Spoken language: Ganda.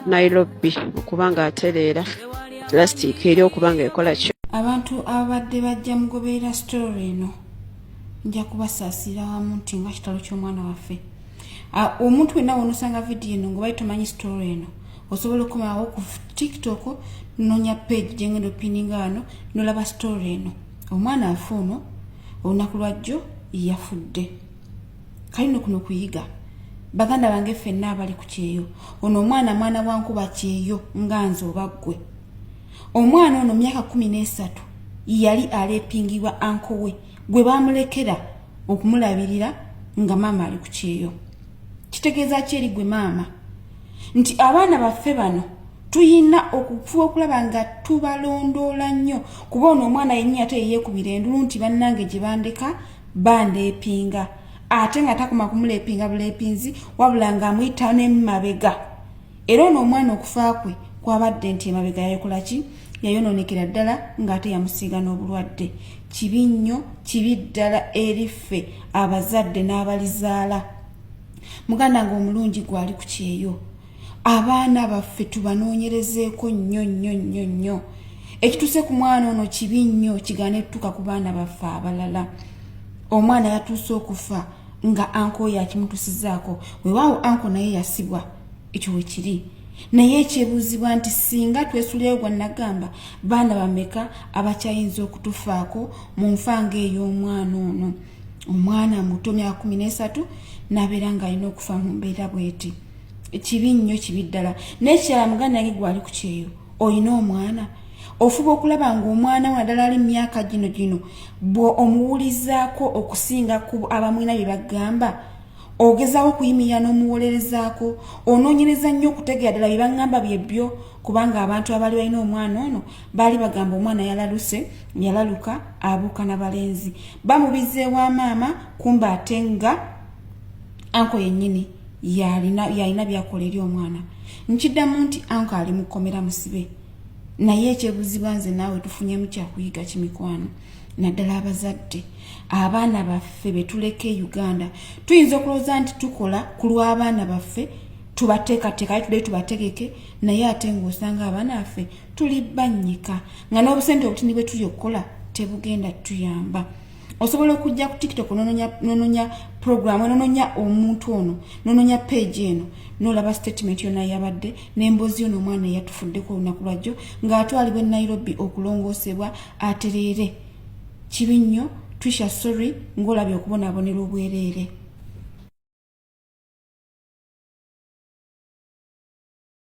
Nairobi okubanga atereera plastic eri okubanga ekola kyo. Abantu abadde bajja mugoberera story eno nja kubasaasira wamu nti nga kitalo ky'omwana waffe. Omuntu wenna wonosanga vidiyo eno nga tomanyi story eno osobola okukomawo ku TikTok nonya page gyengenda opininga wano nolaba story eno. Omwana afe ono olunaku lwajjo yafudde. Kalino kuno kuyiga baganda bange ffenna abali ku kyeyo. Ono mwana wa nkuba kyeyo nga nze oba ggwe. Omwana ono myaka 13 yali alepingibwa anko we gwe bamulekera okumulabirira nga maama ali ku kyeyo. Kitegeeza ki eri gwe maama nti abaana baffe bano tuyina okufuba okulaba nga tubalondoola nnyo kuba ono omwana yennyini ate yeekubira endulu nti bannange gye bandeka bandeepinga ate nga takoma kumuleepinga buleepinzi wabula nga amuyita n'emabega. Era ono omwana okufa kwe kwabadde nti emabega yayokola ki yayonoonekera ddala ng'ate yamusiiga n'obulwadde. Kibi nnyo, kibi ddala eri ffe abazadde n'abalizaala. Muganda nga omulungi gwali ku kyeyo. Abaana baffe tubanoonyerezeeko nnyo nnyo nnyo nnyo. Ekituuse ku mwana ono kibi nnyo kigaane tuka ku baana baffe abalala. Omwana yatuuse okufa nga anko yakimutusizaako. Weewaawo anko naye yasibwa ekyo we kiri. Naye ekyebuuzibwa nti singa twesuleyo gwa nagamba baana bameka abakyayinza okutufaako mu nfanga ey'omwana ono. Omwana muto myaka 13 n'abeera ng'alina okufa mu mbeera bweti. Kibi nnyo kibi ddala. N'ekirala muganda yange gwali ku kyeyo olina omwana ofuba okulaba ng'omwana wadala ali myaka gino bwo omuwulizaako okusinga ku abamwina bye bagamba ogezaawo kuyimirira n'omuwolerezaako onoonyereza nnyo okutegeera ddala bye baŋŋamba byebyo kubanga abantu abaali balina omwana ono baali bagamba omwana yalaluka abuuka n'abalenzi bamubizeewa maama kumba ate nga anko yennyini yalina byakola eri omwana. Nkiddamu nti anko ali mukomera musibe. Naye ekyebuuzibwa nze naawe tufunyemu kyakuyiga kimikwano naddala abazadde abaana baffe betuleka e Uganda tuyinza okulowooza nti tukola ku lw'abaana baffe tubateekateeka aye tudde tubategeke naye ate ng'osanga abaana baffe tuli bannyika nga n'obusente obutini bwe tuli okukola tebugenda tuyamba. Osobola okujja ku TikTok nononya program nononya omuntu ono nononya page eno nolaba statement yonna yabadde n'emboozi ono omwana yatufuddeko olunaku lwajjo ng'atwalibwa e Nairobi okulongoosebwa atereere. Kibi nnyo twisha sorry ng'olabye okubonaabonera obwereere.